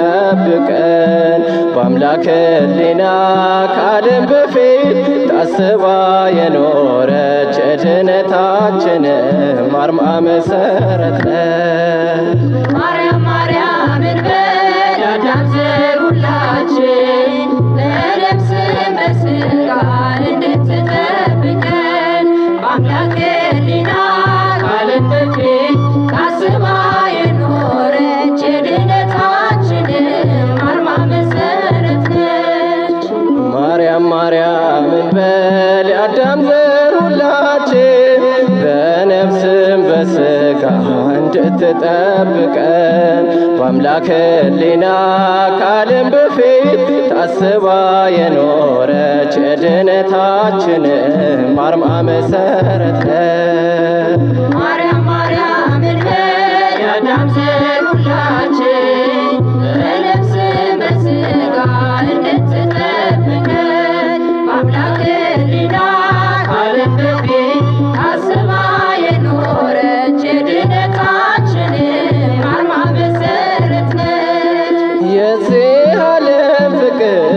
እንድትጠብቀን በአምላክ ሕሊና ከዓለም በፊት ታስባ የኖረች የድኅነታችንም አርማ መሠረት ነች። ማርያም ማርያም እንበል የአዳም ዘር ሁላችን በነፍስም በሥጋ እንድትጠብቀን በአምላክ ሕሊና ከዓለም በፊት ታስባ የኖረች የድኅነታችንም አርማ መሠረት ነች። ማርያም ማርያም እንበል የአዳም ዘር ሁላችን በነፍስም በሥጋ እንድትጠብቀን በአምላክ ሕሊና ከዓለም በፊት ታስባ የኖረች የድኅነታችንም አርማ መሠረት ነች። ማርያም ማርያም እንበል የአዳም የአዳም ዘር ሁላችን በነፍስ በሥጋ እንድትጠብቀን በአምላክ ሕሊና ከዓለም በፊት ታስባ የኖረች የድነታችን አርማ መሠረት ነች። የዚህ ዓለም ፍቅር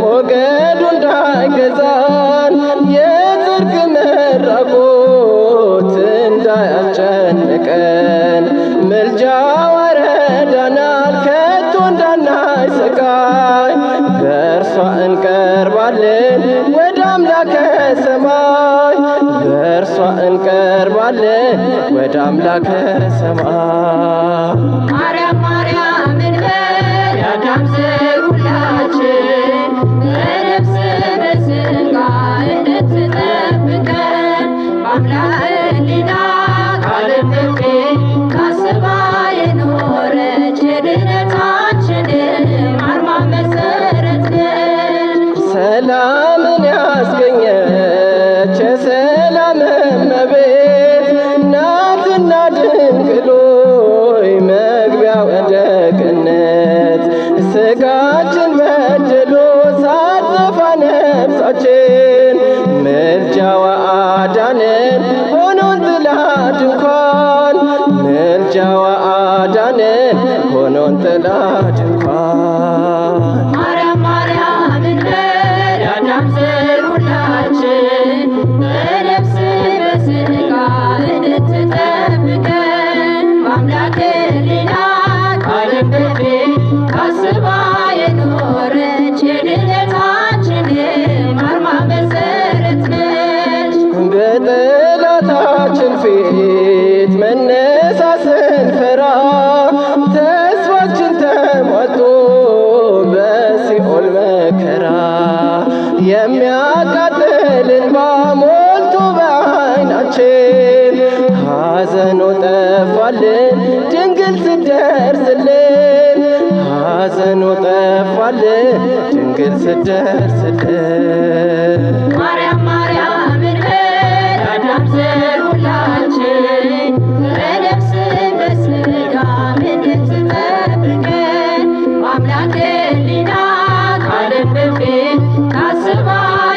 ሞገዱ እንዳይገዛን የጽድቅ መራቆት እንዳያስጨንቀን ምልጃዋ ረዳናል ከቶ እንዳናሰቃይ በእርሷ እንቀርባለን ወደ አምላከ ሰማይ በእርሷ እንቀርባለን ወደ አምላከ ሰማይ። ማርያም ማርያም እንበል የአዳም ዘር ሁላችን በነፍስ በሥጋ እንድትጠብቀን በአምላክ ሕሊና ከዓለም በፊት ታስባ የኖረች የድነታችን አርማ መሠረት ነች። ሰላምን ያስገኘች የሰላም እመቤት ናትና ድንግሎይ መግቢያ ወደ ገነት ሥጋችን በድሎ ሳትጠፋ ነፍሳችን ምልጃዋ አዳነን ሆኖን ጥላ ድንኳን ምልጃዋ አዳነን ሆኖን ጥላ ድንኳን። ማርያም ማርያም እንበል የአዳም ዘር ሁላችን በነፍስ በሥጋ እንድትጠብቀን በአምላክ ሕሊና ከዓለም በፊት ታስባ የኖረች የድነታችን አርማ መሠረት ነች። በጠላታችን ፊት መነሳት ስንፈራ ተስፋችን ተሟጦ በሲኦል መከራ የሚያቃጥል እንባ ሞልቶ በዓይናችን ሐዘኑ ጠፋልን ድንግል ስትደርስልን ሐዘኑ ጠፋልን ድንግል ስትደርስልን። ማርያም ማርያም እንበል የአዳም ዘር ሁላችን በነፍስ በሥጋ እንድትጠብቀን በአምላክ ሕሊና ከዓለም በፊት ታስባ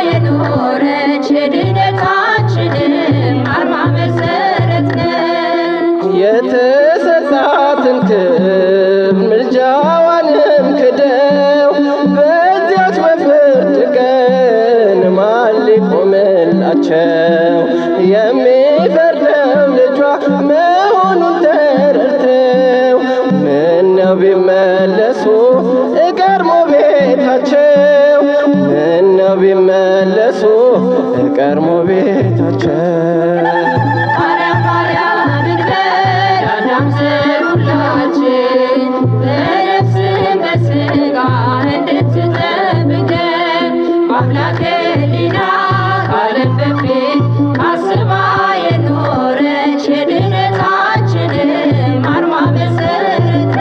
የኖረች የድነታችን አርማ መሠረት ነች። የተሰጣትን ክብር ምልጃዋንም ክደው በዚያች በፍርድ ቀን ማን ሊቆምላቸው የሚፈርደው ልጇ መሆኑን ተረድተው ምነው ቢመለሱ እቀድሞ ቤታቸው ምነው ቢመለሱ እቀድሞ ቤታቸው። ማርያም ማርያም እንበል የአዳም ዘር ሁላችን በነፍስ በሥጋ እንድትጠብቀን በአምላክ ሕሊና ከዓለም በፊት ታስባ የኖረች የድነታችን አርማ መሠረት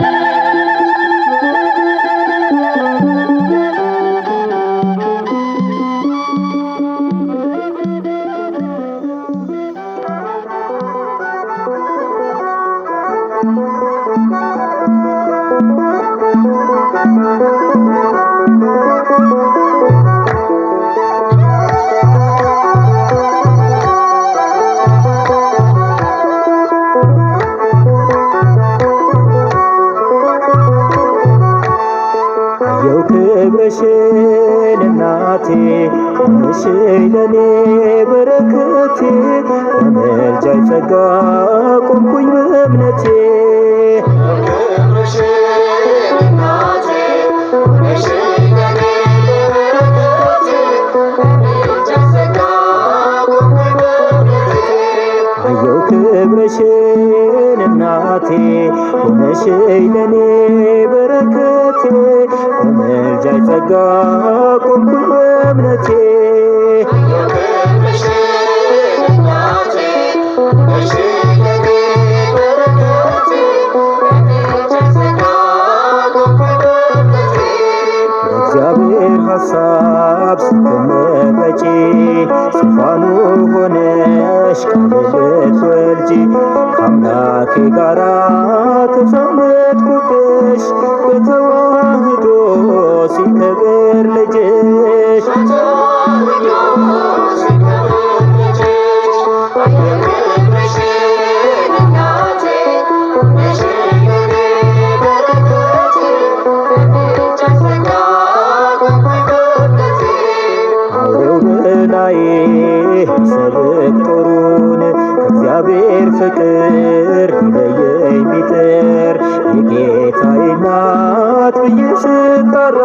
አየው ክብርሽን እናቴ ሆነሽ ለኔ በረከቴ በምልጃሽ ጸጋ ቆምኩኝ በእምነቴ። አየው ክብርሽን እናቴ ሆነሽ ለኔ በረከቴ በምልጃሽ ጸጋ ቆምኩኝ በእምነቴ። በእግዚአብሔር ሐሳብ ስትመረጪ ዙፋኑ ሆነሽ ቃል ልትወልጂ ከአምላኬ ጋራ ተጸመድኩብሽ በተዋህዶ ሲከበር ልጅሽ አውሬው በላዬ ቢሰርቅ ጦሩን ከእግዚአብሔር ፍቅር ሊለየኝ ቢጥር የጌታዬ እናት ብዬ ስጠራ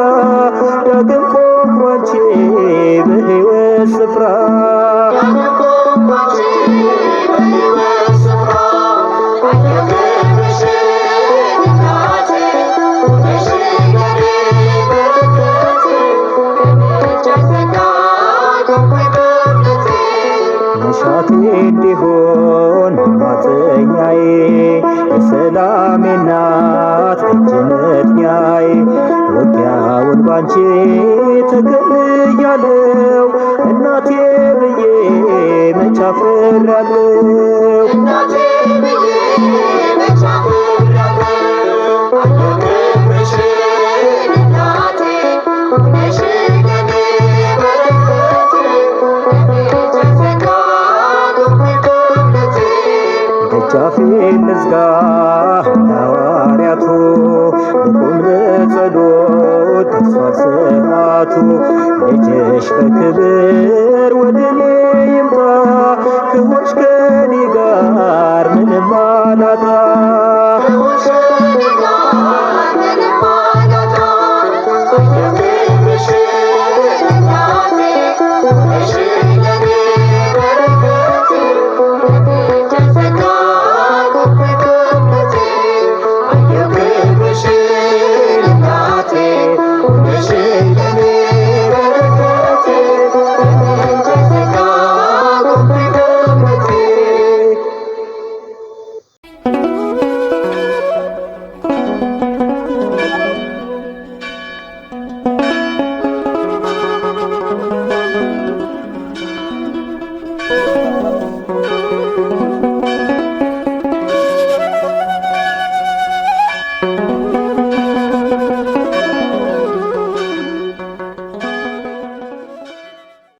ዳግም ቆምኩ አንቺ በሕይወት ስፍራ መሻቴ እንዲሆን ማፀኛዬ የሰላሜ እናት ደጅ መጥኛዬ ውጊያውን ባንቺ ተከልያለው እናቴ ብዬ መች አፍራለሁ ደጃፌን ልዝጋ ሐዋርያቱ ብቁም ለጸሎት ደርሷል ሰዓቱ ልጅሽ በክብር ወደ እኔ